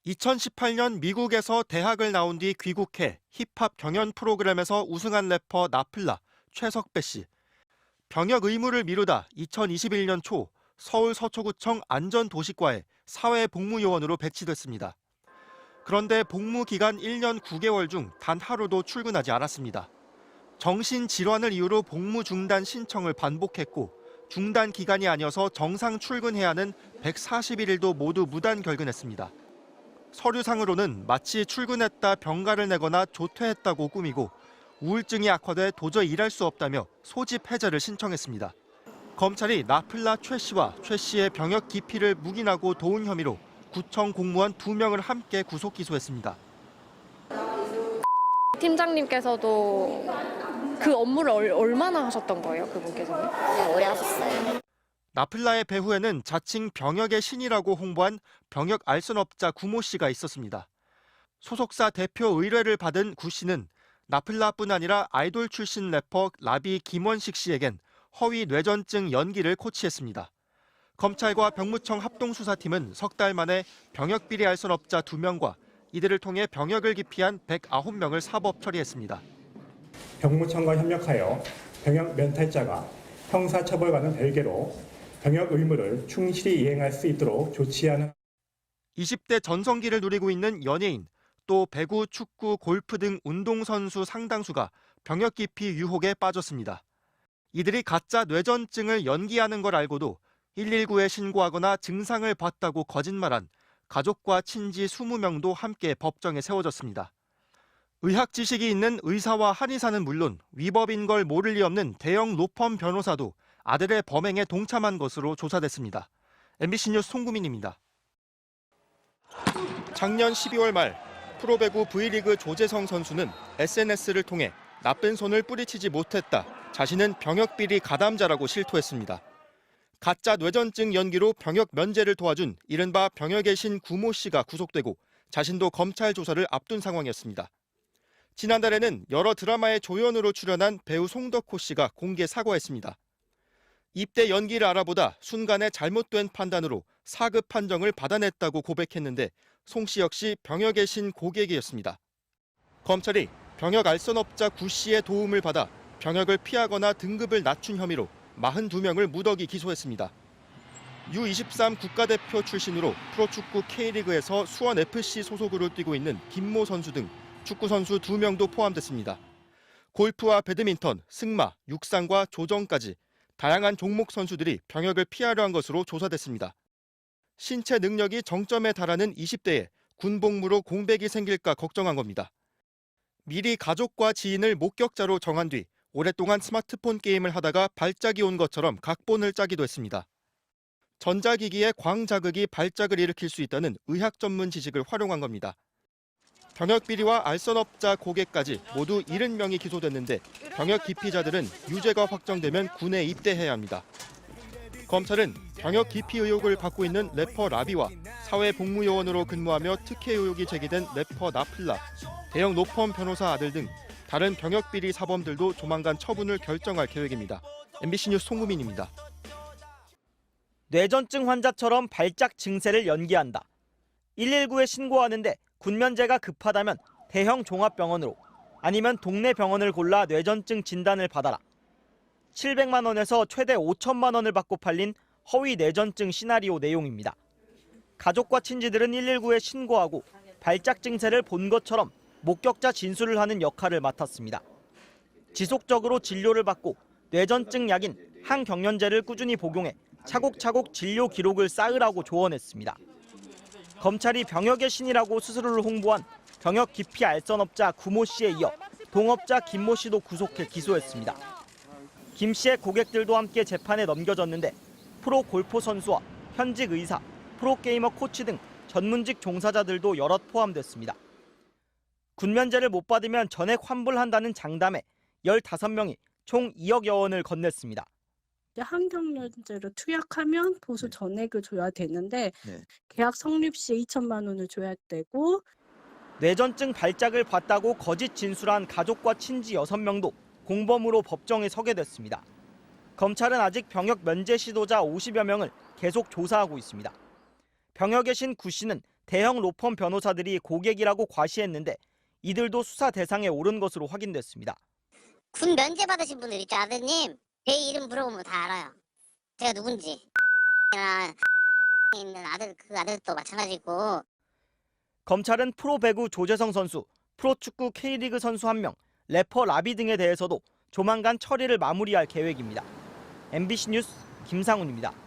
2018년 미국에서 대학을 나온 뒤 귀국해 힙합 경연 프로그램에서 우승한 래퍼 나플라, 최석배 씨. 병역 의무를 미루다 2021년 초 서울 서초구청 안전도시과에 사회복무요원으로 배치됐습니다. 그런데 복무 기간 1년 9개월 중 단 하루도 출근하지 않았습니다. 정신질환을 이유로 복무 중단 신청을 반복했고 중단 기간이 아니어서 정상 출근해야 하는 141일도 모두 무단 결근했습니다. 서류상으로는 마치 출근했다 병가를 내거나 조퇴했다고 꾸미고 우울증이 악화돼 도저히 일할 수 없다며 소집 해제를 신청했습니다. 검찰이 나플라 최 씨와 최 씨의 병역 기피를 묵인하고 도운 혐의로 구청 공무원 2명을 함께 구속 기소했습니다. 팀장님께서도 그 업무를 얼마나 하셨던 거예요, 그분께서는? 네, 오래 하셨어요. 나플라의 배후에는 자칭 병역의 신이라고 홍보한 병역 알선업자 구모 씨가 있었습니다. 소속사 대표 의뢰를 받은 구 씨는 나플라뿐 아니라 아이돌 출신 래퍼 라비 김원식 씨에겐 허위 뇌전증 연기를 코치했습니다. 검찰과 병무청 합동수사팀은 석 달 만에 병역 비리 알선업자 2명과 이들을 통해 병역을 기피한 109명을 사법 처리했습니다. 병무청과 협력하여 병역 면탈자가 형사처벌과는 별개로 병역 의무를 충실히 이행할 수 있도록 조치하는 20대 전성기를 누리고 있는 연예인, 또 배구, 축구, 골프 등 운동선수 상당수가 병역 기피 유혹에 빠졌습니다. 이들이 가짜 뇌전증을 연기하는 걸 알고도 119에 신고하거나 증상을 봤다고 거짓말한 가족과 친지 20명도 함께 법정에 세워졌습니다. 의학 지식이 있는 의사와 한의사는 물론 위법인 걸 모를 리 없는 대형 로펌 변호사도 아들의 범행에 동참한 것으로 조사됐습니다. MBC 뉴스 송구민입니다. 작년 12월 말 프로배구 V리그 조재성 선수는 SNS를 통해 나쁜 손을 뿌리치지 못했다. 자신은 병역비리 가담자라고 실토했습니다. 가짜 뇌전증 연기로 병역 면제를 도와준 이른바 병역의 신 구모 씨가 구속되고 자신도 검찰 조사를 앞둔 상황이었습니다. 지난달에는 여러 드라마의 조연으로 출연한 배우 송덕호 씨가 공개 사과했습니다. 입대 연기를 알아보다 순간에 잘못된 판단으로 4급 판정을 받아냈다고 고백했는데 송 씨 역시 병역의 신 고객이었습니다. 검찰이 병역 알선업자 구 씨의 도움을 받아 병역을 피하거나 등급을 낮춘 혐의로 42명을 무더기 기소했습니다. U23 국가대표 출신으로 프로축구 K리그에서 수원FC 소속으로 뛰고 있는 김모 선수 등 축구선수 2명도 포함됐습니다. 골프와 배드민턴, 승마, 육상과 조정까지 다양한 종목 선수들이 병역을 피하려 한 것으로 조사됐습니다. 신체 능력이 정점에 달하는 20대에 군복무로 공백이 생길까 걱정한 겁니다. 미리 가족과 지인을 목격자로 정한 뒤 오랫동안 스마트폰 게임을 하다가 발작이 온 것처럼 각본을 짜기도 했습니다. 전자기기의 광자극이 발작을 일으킬 수 있다는 의학 전문 지식을 활용한 겁니다. 병역 비리와 알선업자 고객까지 모두 70명이 기소됐는데 병역 기피자들은 유죄가 확정되면 군에 입대해야 합니다. 검찰은 병역 기피 의혹을 받고 있는 래퍼 라비와 사회복무요원으로 근무하며 특혜 의혹이 제기된 래퍼 나플라, 대형 로펌 변호사 아들 등 다른 병역 비리 사범들도 조만간 처분을 결정할 계획입니다. MBC 뉴스 송구민입니다. 뇌전증 환자처럼 발작 증세를 연기한다. 119에 신고하는데 군면제가 급하다면 대형 종합병원으로 아니면 동네 병원을 골라 뇌전증 진단을 받아라. 700만 원에서 최대 5천만 원을 받고 팔린 허위 뇌전증 시나리오 내용입니다. 가족과 친지들은 119에 신고하고 발작 증세를 본 것처럼 목격자 진술을 하는 역할을 맡았습니다. 지속적으로 진료를 받고 뇌전증 약인 항경련제를 꾸준히 복용해 차곡차곡 진료 기록을 쌓으라고 조언했습니다. 검찰이 병역의 신이라고 스스로를 홍보한 병역 기피 알선업자 구모 씨에 이어 동업자 김모 씨도 구속해 기소했습니다. 김 씨의 고객들도 함께 재판에 넘겨졌는데 프로 골프 선수와 현직 의사, 프로게이머 코치 등 전문직 종사자들도 여럿 포함됐습니다. 군면제를 못 받으면 전액 환불한다는 장담에 15명이 총 2억여 원을 건넸습니다. 항경련제를 투약하면 보수 전액을 줘야 되는데 계약 성립 시에 2천만 원을 줘야 되고 뇌전증 발작을 봤다고 거짓 진술한 가족과 친지 6명도 공범으로 법정에 서게 됐습니다. 검찰은 아직 병역 면제 시도자 50여 명을 계속 조사하고 있습니다. 병역의 신 구 씨는 대형 로펌 변호사들이 고객이라고 과시했는데 이들도 수사 대상에 오른 것으로 확인됐습니다. 군 면제 받으신 분들 있죠, 아드님. 제 이름 물어보면 다 알아요. 제가 누군지. 있는 아들, 그 아들도 마찬가지고. 검찰은 프로배구 조재성 선수, 프로축구 K리그 선수 1명, 래퍼 라비 등에 대해서도 조만간 처리를 마무리할 계획입니다. MBC 뉴스 김상훈입니다.